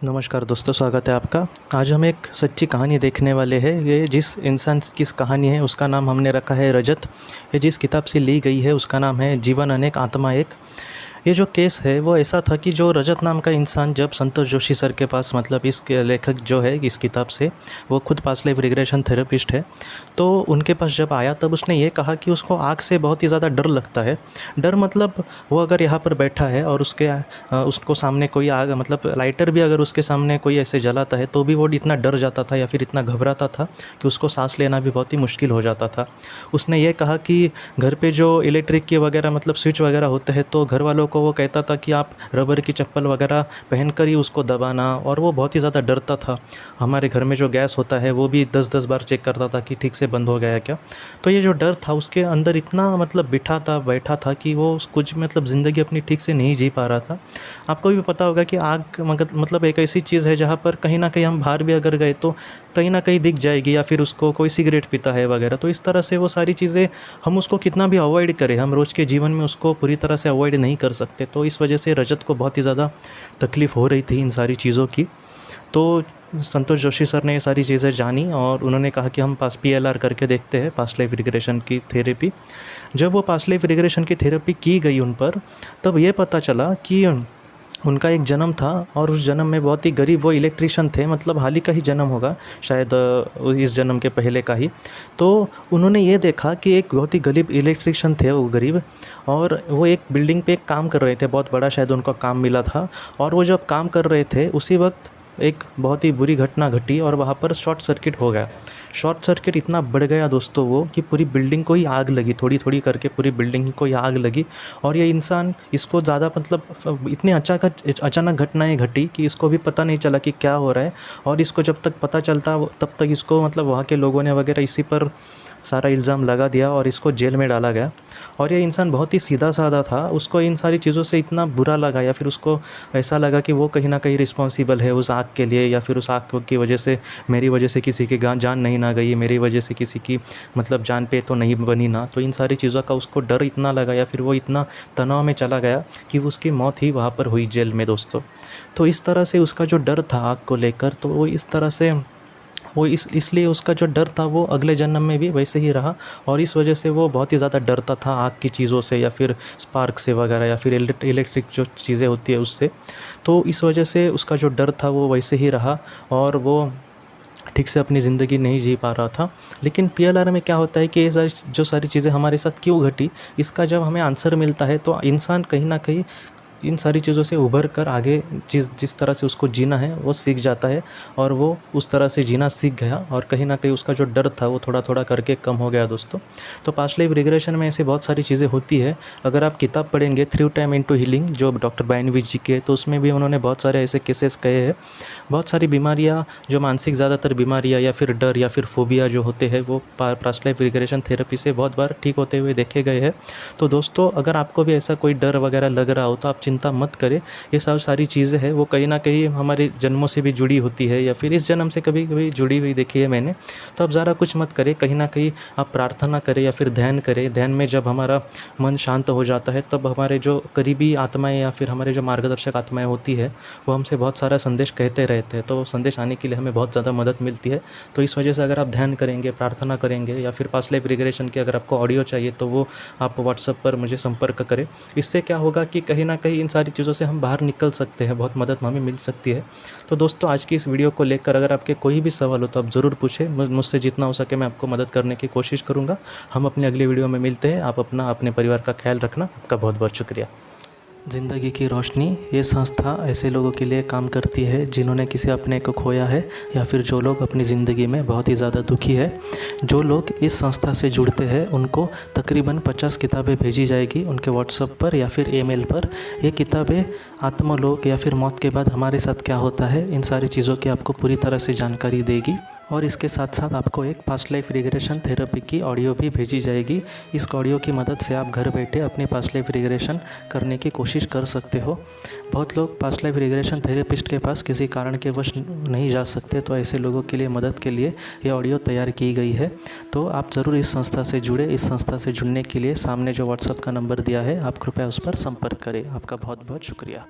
नमस्कार दोस्तों, स्वागत है आपका। आज हम एक सच्ची कहानी देखने वाले हैं। ये जिस इंसान की कहानी है उसका नाम हमने रखा है रजत। ये जिस किताब से ली गई है उसका नाम है जीवन अनेक आत्मा एक। ये जो केस है वो ऐसा था कि जो रजत नाम का इंसान जब संतोष जोशी सर के पास, मतलब इस लेखक जो है इस किताब से, वो खुद पास्ट लाइफ रिग्रेशन थेरेपिस्ट है, तो उनके पास जब आया तब उसने ये कहा कि उसको आग से बहुत ही ज़्यादा डर लगता है। डर मतलब वो अगर यहाँ पर बैठा है और उसको सामने कोई आग, मतलब लाइटर भी अगर उसके सामने कोई ऐसे जलाता है तो भी वो इतना डर जाता था या फिर इतना घबराता था कि उसको सांस लेना भी बहुत ही मुश्किल हो जाता था। उसने ये कहा कि घर पे जो इलेक्ट्रिक के वगैरह मतलब स्विच वगैरह होते हैं तो घर वालों को वो कहता था कि आप रबर की चप्पल वगैरह पहनकर ही उसको दबाना, और वो बहुत ही ज़्यादा डरता था। हमारे घर में जो गैस होता है वो भी 10-10 बार चेक करता था कि ठीक से बंद हो गया है क्या। तो ये जो डर था उसके अंदर इतना मतलब बैठा था कि वो कुछ मतलब ज़िंदगी अपनी ठीक से नहीं जी पा रहा था। आपको भी पता होगा कि आग मतलब एक ऐसी चीज़ है जहाँ पर कहीं ना कहीं हम बाहर भी अगर गए तो कहीं ना कहीं दिख जाएगी, या फिर उसको कोई सिगरेट पीता है वगैरह, तो इस तरह से वो सारी चीज़ें हम उसको कितना भी अवॉइड करें, हम रोज़ के जीवन में उसको पूरी तरह से अवॉइड नहीं कर सकते। तो इस वजह से रजत को बहुत ही ज़्यादा तकलीफ़ हो रही थी इन सारी चीज़ों की। तो संतोष जोशी सर ने ये सारी चीज़ें जानी और उन्होंने कहा कि हम PLR करके देखते हैं, पास्ट लाइफ रिग्रेशन की थेरेपी। जब वो पास्ट लाइफ रिग्रेशन की थेरेपी की गई उन पर, तब ये पता चला कि उनका एक जन्म था और उस जन्म में बहुत ही गरीब वो इलेक्ट्रिशियन थे, मतलब हाल ही का ही जन्म होगा शायद, इस जन्म के पहले का ही। तो उन्होंने ये देखा कि एक बहुत ही गरीब इलेक्ट्रिशियन थे वो गरीब, और वो एक बिल्डिंग पे एक काम कर रहे थे, बहुत बड़ा शायद उनको काम मिला था। और वो जब काम कर रहे थे उसी वक्त एक बहुत ही बुरी घटना घटी और वहाँ पर शॉर्ट सर्किट हो गया। शॉर्ट सर्किट इतना बढ़ गया दोस्तों वो कि पूरी बिल्डिंग को ही आग लगी, थोड़ी थोड़ी करके पूरी बिल्डिंग को ही आग लगी। और ये इंसान, इसको ज़्यादा मतलब इतनी अचानक घटनाएं घटी कि इसको भी पता नहीं चला कि क्या हो रहा है। और इसको जब तक पता चलता तब तक इसको मतलब वहाँ के लोगों ने वगैरह इसी पर सारा इल्ज़ाम लगा दिया और इसको जेल में डाला गया। और ये इंसान बहुत ही सीधा साधा था, उसको इन सारी चीज़ों से इतना बुरा लगा या फिर उसको ऐसा लगा कि वो कहीं ना कहीं रिस्पॉन्सिबल है उस आग के लिए, या फिर उस आग की वजह से मेरी वजह से किसी की जान नहीं ना गई, मेरी वजह से किसी की मतलब जान पे तो नहीं बनी ना। तो इन सारी चीज़ों का उसको डर इतना लगा या फिर वो इतना तनाव में चला गया कि उसकी मौत ही वहाँ पर हुई जेल में दोस्तों। तो इस तरह से उसका जो डर था आग को लेकर, तो वो इस तरह से वो इसलिए उसका जो डर था वो अगले जन्म में भी वैसे ही रहा। और इस वजह से वो बहुत ही ज़्यादा डरता था आग की चीज़ों से या फिर स्पार्क से वगैरह, या फिर इलेक्ट्रिक जो चीज़ें होती है उससे। तो इस वजह से उसका जो डर था वो वैसे ही रहा और वो ठीक से अपनी ज़िंदगी नहीं जी पा रहा था। लेकिन PLR में क्या होता है कि ये सारी चीज़ें हमारे साथ क्यों घटी, इसका जब हमें आंसर मिलता है तो इंसान कहीं ना कहीं इन सारी चीज़ों से उभर कर आगे जिस तरह से उसको जीना है वो सीख जाता है, और वो उस तरह से जीना सीख गया और कहीं ना कहीं उसका जो डर था वो थोड़ा थोड़ा करके कम हो गया दोस्तों। तो पास्ट लाइफ रिग्रेशन में ऐसे बहुत सारी चीज़ें होती है। अगर आप किताब पढ़ेंगे थ्रू टाइम इनटू हीलिंग जो डॉक्टर बाइनविच जी के, तो उसमें भी उन्होंने बहुत सारे ऐसे केसेस कहे हैं। बहुत सारी बीमारियाँ जो मानसिक, ज़्यादातर बीमारियाँ या फिर डर या फिर फोबिया जो होते हैं वो पास्ट लाइफ रिग्रेशन थेरेपी से बहुत बार ठीक होते हुए देखे गए हैं। तो दोस्तों, अगर आपको भी ऐसा कोई डर वगैरह लग रहा हो तो आप चिंता मत करें। ये सब सारी चीज़ें हैं वो कहीं ना कहीं हमारे जन्मों से भी जुड़ी होती है या फिर इस जन्म से कभी कभी जुड़ी हुई देखी है मैंने। तो आप ज़रा कुछ मत करें, कहीं ना कहीं आप प्रार्थना करें या फिर ध्यान करें। ध्यान में जब हमारा मन शांत हो जाता है तब हमारे जो करीबी आत्माएं या फिर हमारे जो मार्गदर्शक आत्माएं होती है वो हमसे बहुत सारा संदेश कहते रहते हैं, तो संदेश आने के लिए हमें बहुत ज़्यादा मदद मिलती है। तो इस वजह से अगर आप ध्यान करेंगे, प्रार्थना करेंगे, या फिर पास्ट लाइफ रिग्रेशन की अगर आपको ऑडियो चाहिए तो वो आप व्हाट्सएप पर मुझे संपर्क करें। इससे क्या होगा कि कहीं ना कहीं इन सारी चीज़ों से हम बाहर निकल सकते हैं, बहुत मदद हमें मिल सकती है। तो दोस्तों, आज की इस वीडियो को लेकर अगर आपके कोई भी सवाल हो तो आप ज़रूर पूछें, मुझसे जितना हो सके मैं आपको मदद करने की कोशिश करूँगा। हम अपनी अगली वीडियो में मिलते हैं। आप अपने परिवार का ख्याल रखना। आपका बहुत बहुत शुक्रिया। ज़िंदगी की रोशनी ये संस्था ऐसे लोगों के लिए काम करती है जिन्होंने किसी अपने को खोया है या फिर जो लोग अपनी ज़िंदगी में बहुत ही ज़्यादा दुखी है। जो लोग इस संस्था से जुड़ते हैं उनको तकरीबन 50 किताबें भेजी जाएगी उनके व्हाट्सएप पर या फिर ईमेल पर। ये किताबें आत्मलोक या फिर मौत के बाद हमारे साथ क्या होता है, इन सारी चीज़ों की आपको पूरी तरह से जानकारी देगी। और इसके साथ साथ आपको एक पास्ट लाइफ रिग्रेशन थेरेपी की ऑडियो भी भेजी जाएगी। इस ऑडियो की मदद से आप घर बैठे अपनी पास्ट लाइफ रिग्रेशन करने की कोशिश कर सकते हो। बहुत लोग पास्ट लाइफ रिग्रेशन थेरेपिस्ट के पास किसी कारण के वश नहीं जा सकते, तो ऐसे लोगों के लिए मदद के लिए ये ऑडियो तैयार की गई है। तो आप ज़रूर इस संस्था से जुड़े। इस संस्था से जुड़ने के लिए सामने जो व्हाट्सएप का नंबर दिया है आप कृपया उस पर संपर्क करें। आपका बहुत बहुत शुक्रिया।